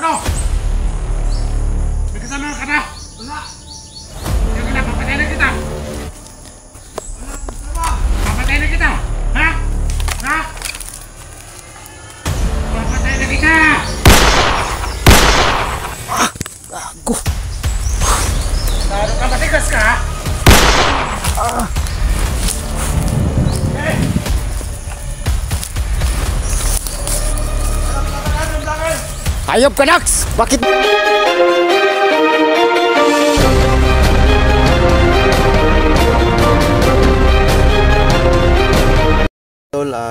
ano? May kasama ka na? Wala. Kaya na, papatay na kita. Wala, kasama. Papatay na kita. Ha? Ha? Papatay na kita. Gago. Taro ka, matigas ka, ha? Hayop ka, Dax! Bakit?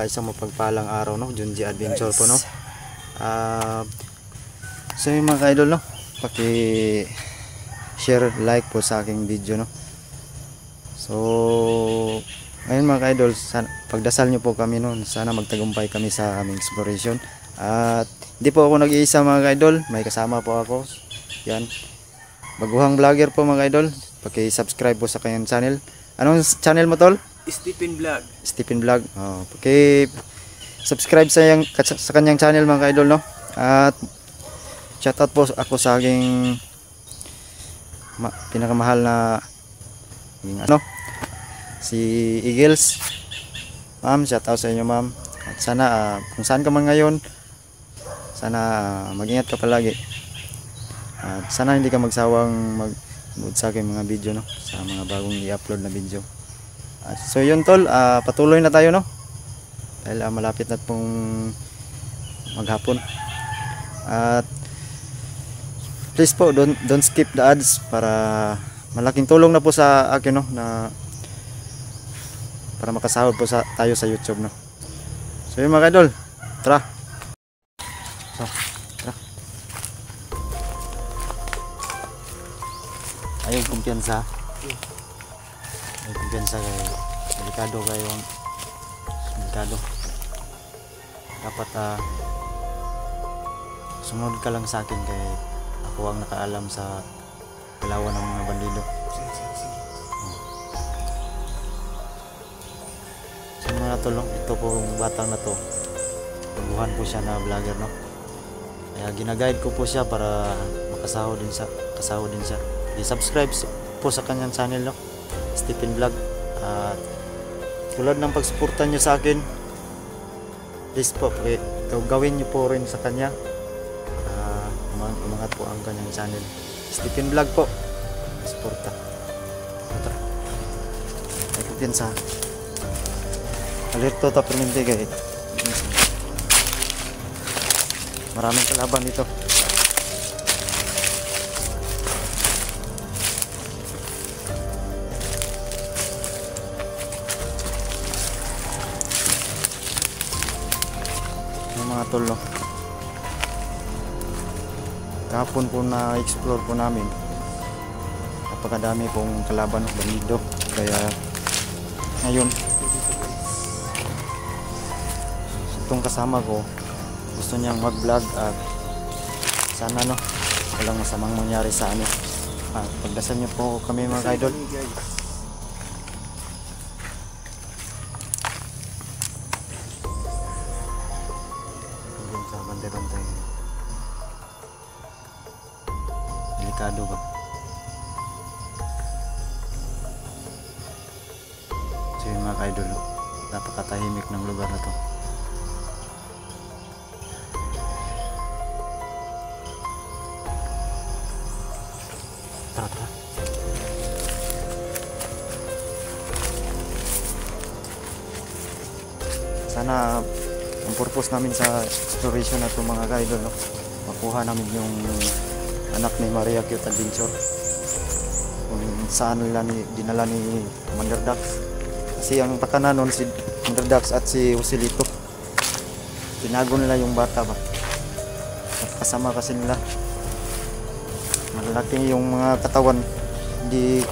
Isang mapagpalang araw, no? Junji Adventure po, no? So yung mga ka-idol, no? Paki-share, like po sa aking video, no? So ngayon mga ka-idol, pagdasal nyo po kami noon, sana magtagumpay kami sa aming exploration. At hindi po ako nag-iisa mga ka-idol, may kasama po ako. Yan, baguhang vlogger po mga ka-idol. Paki-subscribe po sa kanyang channel. Anong channel mo, tol? Stephen Vlog. Stephen Vlog. Paki-subscribe sa kanyang channel mga ka-idol, no? At shoutout po ako sa aking pinakamahal na ano, si Eagles. Ma'am, shoutout sa inyo, ma'am. At sana kung saan ka man ngayon, sana mag-ingat ka palagi. At sana hindi ka magsawang mag-nood sa aking mga video, no? Sa mga bagong i-upload na video. At so yun, tol, patuloy na tayo, no? Dahil malapit na pong maghapon. At please po, don't skip the ads para malaking tulong na po sa akin, no, na para makasahod po tayo sa YouTube, no. So yun mga idol, tara. Tara. Ayaw kumpiyansa. Ayaw kumpiyansa kay delikado kayo. Delikado. Dapat sumunod ka lang sa akin kay ako ang nakaalam sa kalawan ng mga bandido. So mga tulong, ito pong batang na to, baguhan po siya na vlogger, no? Kaya ginaguide ko po siya para makasahod din siya. I-subscribe po sa kanyang channel, no? Stephen Vlog. At tulad ng pagsuporta niyo sa akin, please po, gawin niyo po rin sa kanya. Umangat po ang kanyang channel, Stephen Vlog po. Suporta. Ay kumpiyansa. Alerto ta permente kay maraming kalaban dito. Yung mga tol, no? Kahapon po na-explore po namin, napakadami pong kalaban ng bandido. Kaya ngayon, itong kasama ko gusto niyang mag-vlog at sana, no, walang masamang mangyari sa amin. Pagdasal niyo po kami mga idol. Hanggang sa bantay-bantay. Delikado ba? So yun mga idol, napakatahimik ng lugar na to. Tara. Sana ang purpose namin sa exploration na ito mga idol, no? Makuha namin yung anak ni Maria Cute Adventure, kung saan dinala ni Commander Dax. Kasi ang pakana nun si Commander Dax at si Joselito, tinago nila yung bata ba, at kasama kasi nila malaki yung mga katawan, hindi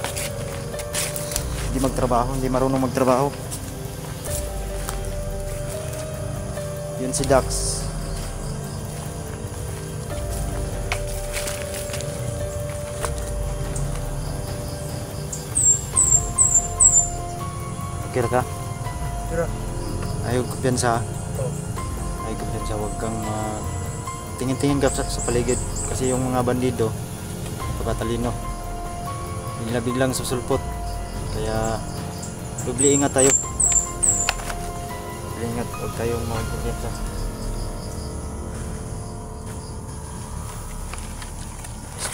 magtrabaho, hindi marunong magtrabaho. Yun si Dax. Kira ka? Kira. Ayaw kumpiyansa. Ayaw kumpiyansa, huwag kang tingin-tingin ka sa paligid kasi yung mga bandido pagkatalino biglang susulpot, kaya doble ingat tayo. Doble ingat, huwag tayong mag-kumpiyansa.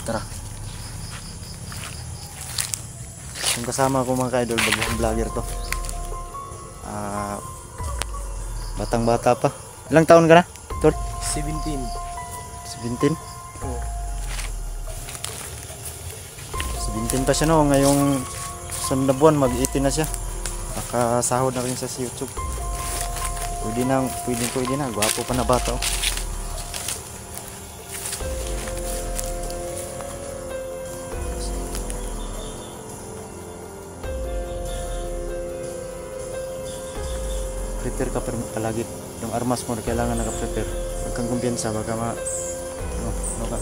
Tara. Yung kasama ko mga ka-idol, bagong vlogger to. Batang bata pa. Ilang taon ka na, Tol? 17. 17? Oo. 17 pa siya no, ngayong sunod na buwan mag-18 na siya. Nakasahod na rin siya sa YouTube. Pwede na, gwapo pa na bata oh. Prepare ka palagi. Yung armas mo kailangan naka-prepare. Huwag kang kumpiyansa, baka ano ka.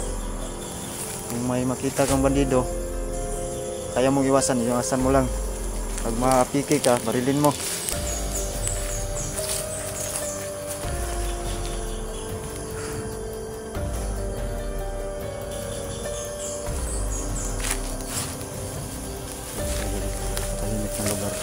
Kung may makita kang bandido, kaya mong iwasan mo lang. Pag mapiki ka, barilin mo. Tahimik na lugar.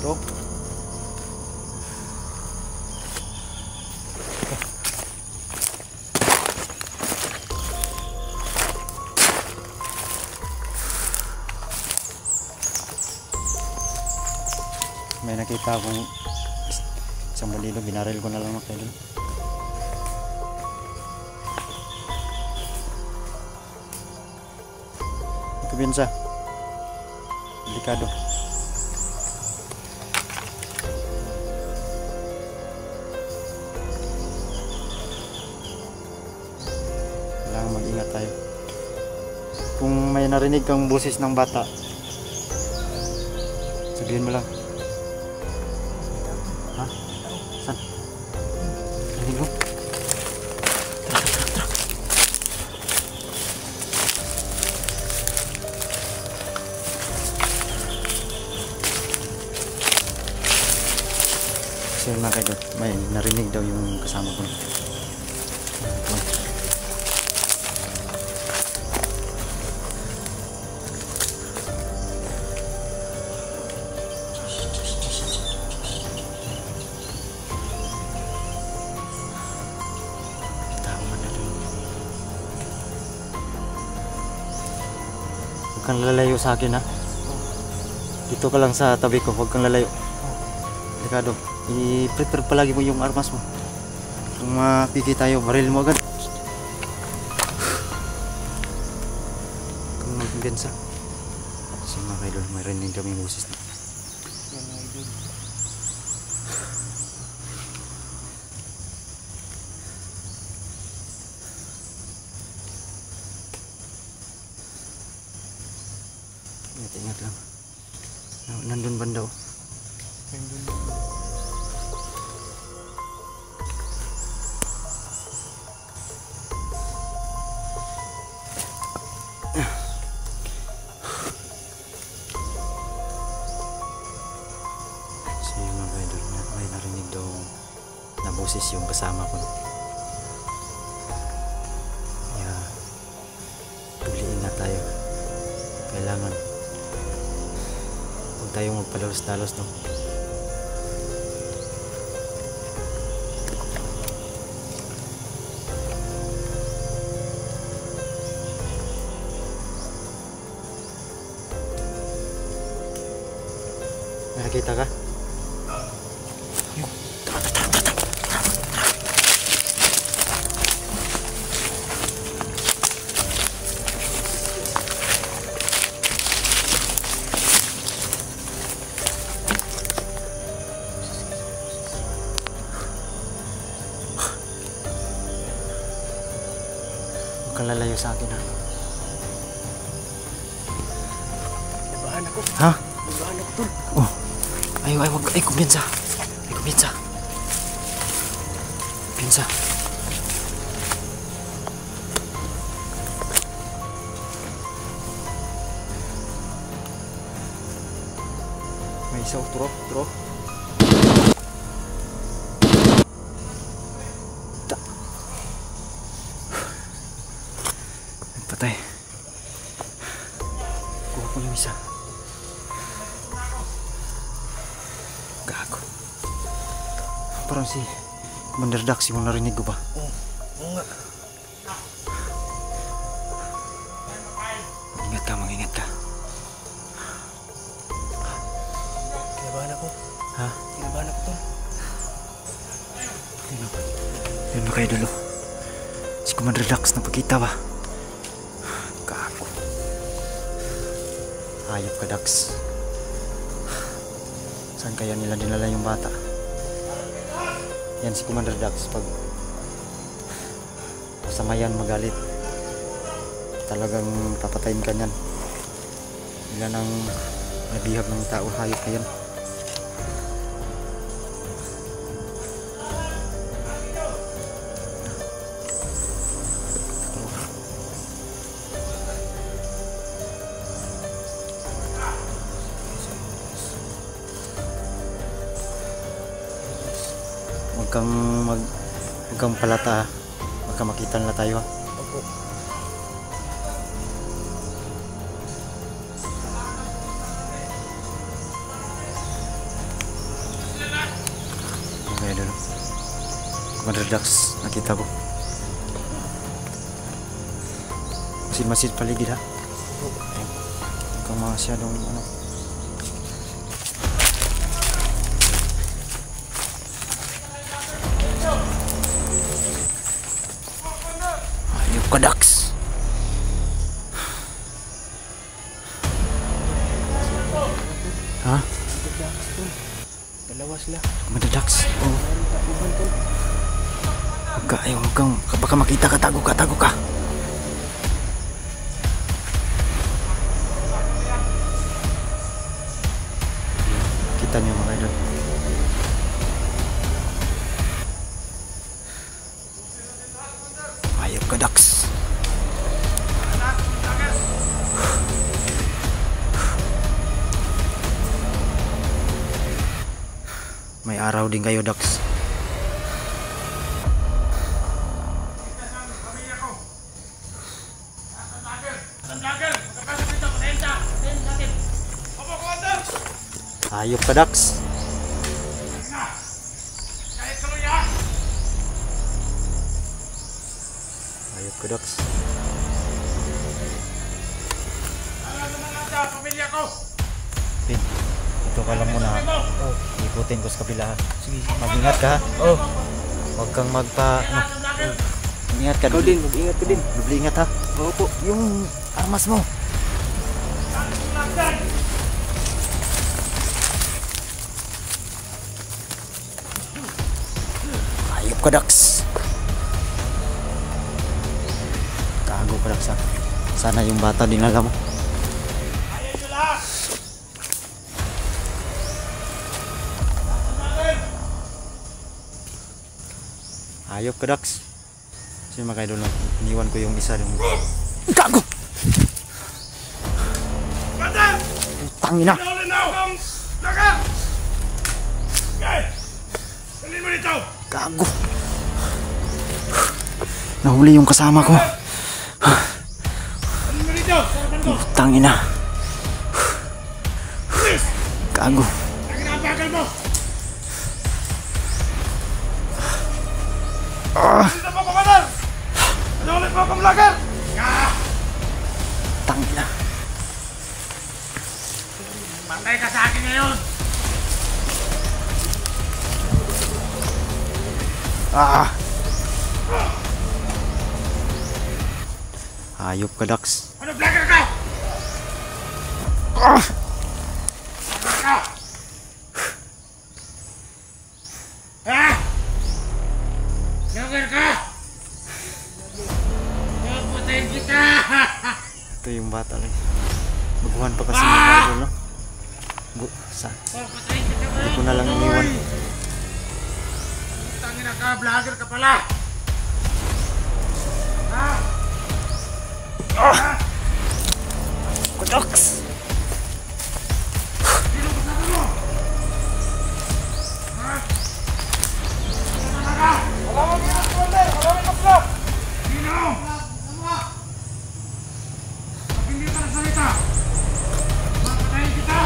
Bro. May nakita akong isang bandido, binaril ko na lang mga kaidol. Kumpiyansa. Delikado. Kailangan mag-ingat tayo. Kung may narinig kang boses ng bata, sabihin mo lang. Ha? Saan? Narinig mo? Tara. Kasi mga kaidol, may narinig daw yung kasama ko. Huwag kang lalayo sa akin ha. Dito ka lang sa tabi ko, huwag kang lalayo. Delikado. I-prepare palagi mo yung armas mo. Kung mapiki tayo, baril mo agad. Kung magbiyansa. Kasi mga kaidol, may rinig kami boses na. Yan mga idol. Ingat lang. Nandun banda oh. Nandun. So yung mga idol, may narinig daw na boses yung kasama ko. Kaya tuliin na tayo. Kailangan huwag tayong magpadalos-dalos no. May nakita ka? ka lalayo sa akin, ha? Labahan ako. Ha? Labahan ako, tol. Oh. Ay, wag. Ay, kumpiyansa. Ay, kumpiyansa. Kumpiyansa. May isa, turo. Patay. Kuha ko yung isa. Gago. Parang si Commander Dax yung narinig ko ba? Oo nga. Mag-ingat ka. Kinabahan ako. Ha? Kinabahan ako, tol. Yun ba kayo dulo? Si Commander Dax napagkita ba? Gago. Hayop ka, Dax. Saan kaya nila dinala yung bata? Yan si Commander Dax. Pag samayan magalit, talagang papatayin ka niyan. Ilan ang nabihag ng tao, hayop ka yan. Huwag kang palata, baka makita nila tayo, ha. Opo. Okay, dulo. Commander Dax, nakita ko. Masid paligid, ha. Ayun. Huwag kang masyadong ano. Ayop ka, Dax. Ha? Dalawa sila. Commander Dax. Oh. Tapuhan, tol. Huwag kang, baka makita ka, tago ka. Kita niyo mga idol. Ayop ka, Dax. May araw din kayo, Dax. Ayop ka, Dax. Ayop ka, Dax. Pin, ito ka lang muna. Oh, ikutin ko sa kabila, ha. Sige. Mag-ingat ka, ha. Oh. Huwag kang ingat ka. Ikaw din, mag-ingat ka din. Dubli ingat, ha. Opo. Yung armas mo. Ayop ka, Dax. Tago ka, Dax, ha. Sana yung bata dinala mo. Ayop ka, Dax. Kasi mga idol, iniwan ko yung isa yung gago. Tangina. Gago. Nahuli yung kasama ko. Tangina. Gago. Tangina. Patay ka sa akin ngayon! Hayop ka, Dax. Ano, vlogger ka? Vlogger ka? Ha? Vlogger ka? Putay Papatayin kita! Ito yung bata lang. Baguhan pa kasi mga idol, no? Papatayin kita ba? Hindi ko na lang iniwan. Tangin na ka, vlogger ka pala! Ha? Kudoks! Sino kasama mo? Ha? Kasama ka? Wala mo ginagawa! Wala mo kapla! Sino? Pag hindi ka nasalita, papatayin kita!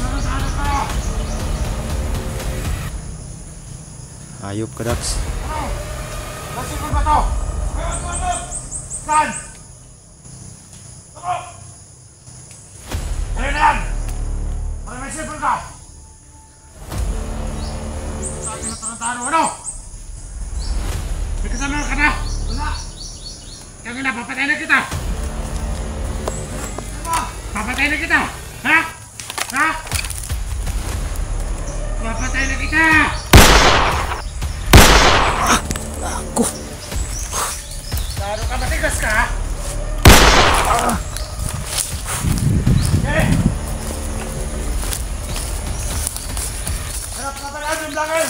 Sana ka! Ayop ka, Dax. Ano? Nasipon ba to? Saan? Ako! Ayun na yan! Para may sipon ka! Sa akin na tarantado, ano? May kasama ka na? Wala! Kaya na, papatay na kita! Papatay na kita! Ha? Ha? Papatay na kita! Ako! Laro ka, matigas ka, ha? Eh! Harap ka pala yung vlogger!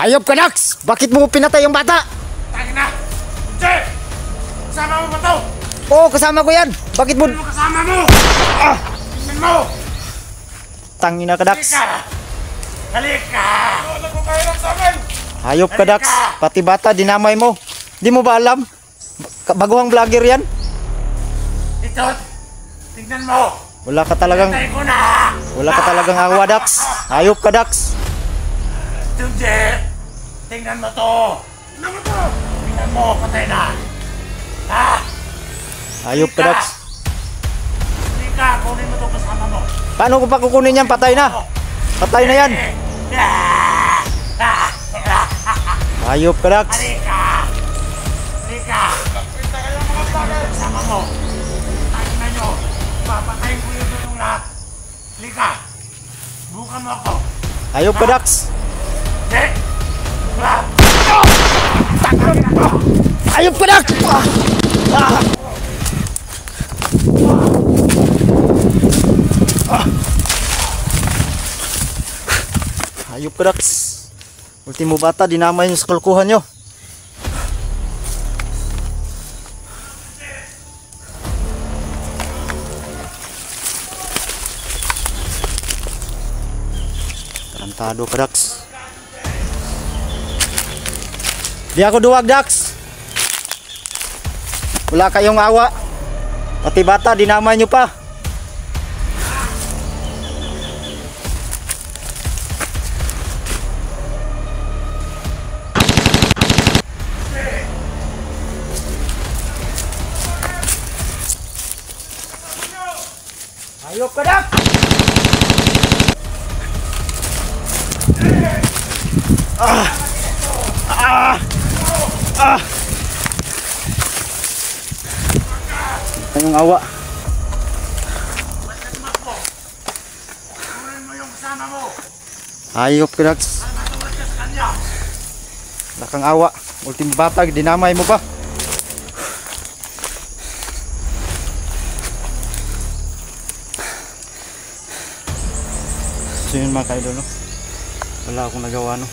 Ayop ka, Dax! Bakit mo pinatay yung bata? Tangin na! Hindi! Kasama mo ba to? Oo, kasama ko yan! Bakit mo... Ano kasama mo? Tingnan mo! Tangina ka, Dax! Halika! Halika! Ano kung kaya lang sa akin? Ayop ka, Dax! Pati bata, dinamay mo! Di mo ba alam? Baguhang vlogger yan? Ito! Tingnan mo! Wala ka talagang... Patay ko na! Wala ka talagang awa, Dax! Ayop ka, Dax! Hindi! Tingnan mo to! Tingnan mo to! Tingnan mo, patay na! Ha? Ayop ka, Dax! Halika, kunin mo to kasama mo! Paano ko pa kukunin yan? Patay na! Patay na yan! Ayop ka, Dax! Halika! Halika! Pagpinta kayo mga vlogger! Kasama mo! Tayo na nyo! Papatayin ko yung lahat! Halika! Bukan mo ako! Ayop ka, Dax! Hindi! Wala! Ayop ka, Dax! Ayop ka, Dax! Ultimo bata, dinamay nyo sa kulkuhan nyo. Tarantado ka, Dax. Di ako duwag, Dax. Wala kayong awa. Pati bata, dinamay nyo pa. Ayop ka, Dax! Tayong awa. Kunin mo yung kasama mo! Ayop ka, Dax. Para matulad ka sa kanya! Wala kang awa. Ultimo bata, dinamay mo pa. So yun mga kaidol, no? Wala akong nagawa, no?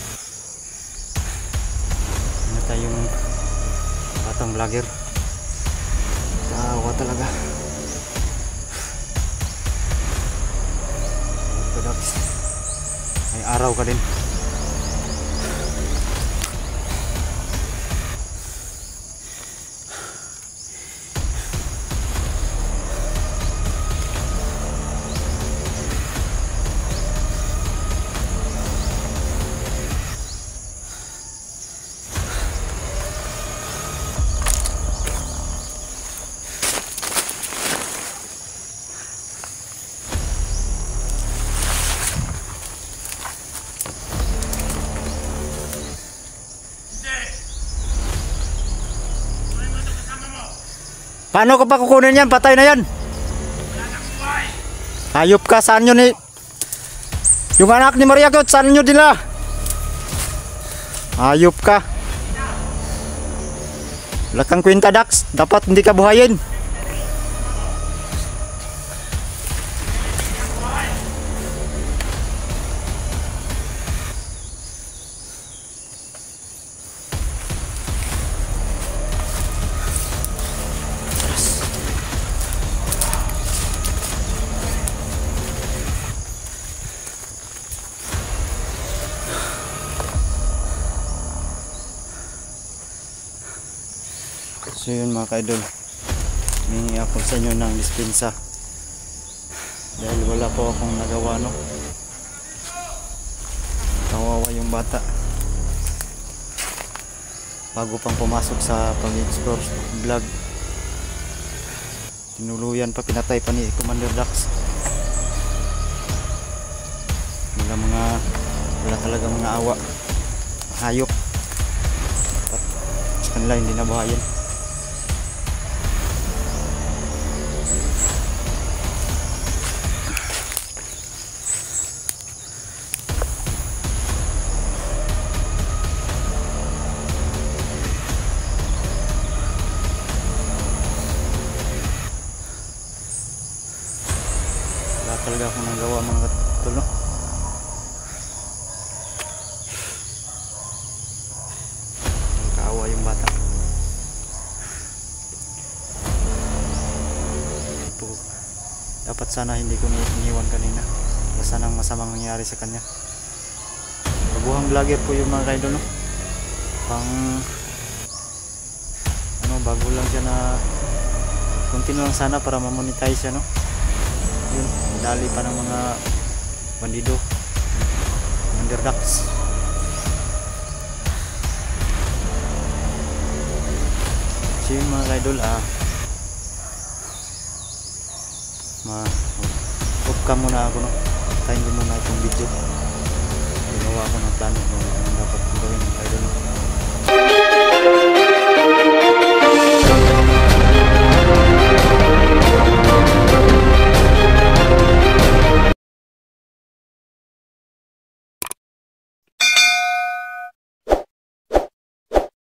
Ano tayong batang vlogger. Awa talaga. Dax, may araw ka din. Paano ko pa kukunin yan? Patay na yan. Hayop ka. Saan nyo ni... Yung anak ni Maria Kot, saan nyo nila? Hayop ka. Wala kang kwenta, Dax. Dapat hindi ka buhayin. So yun mga ka-idol, humingi ako sa inyo ng dispensa dahil wala po akong nagawa, no. Kawawa yung bata, bago pang pumasok sa pag-explore vlog, tinuluyan pa, pinatay pa ni Commander Dax. Wala talaga mga awa, hayop at sa kanila hindi nabuhayin. Talaga akong nagawa mga katulo. Kaawa yung bata. Dapat sana hindi ko iniwan kanina. Wala sanang masamang nangyari sa kanya. Baguhang vlogger po yung mga kaidol, no? Bago lang siya na continue lang sana para ma-monetize siya, no? Yun, dali pa ng mga bandido, Commander Dax. So yun mga idol, off cam muna ako, no? Tayin ko muna itong video. Ginawa ko ng plano kung ano dapat gawin mga idol, no?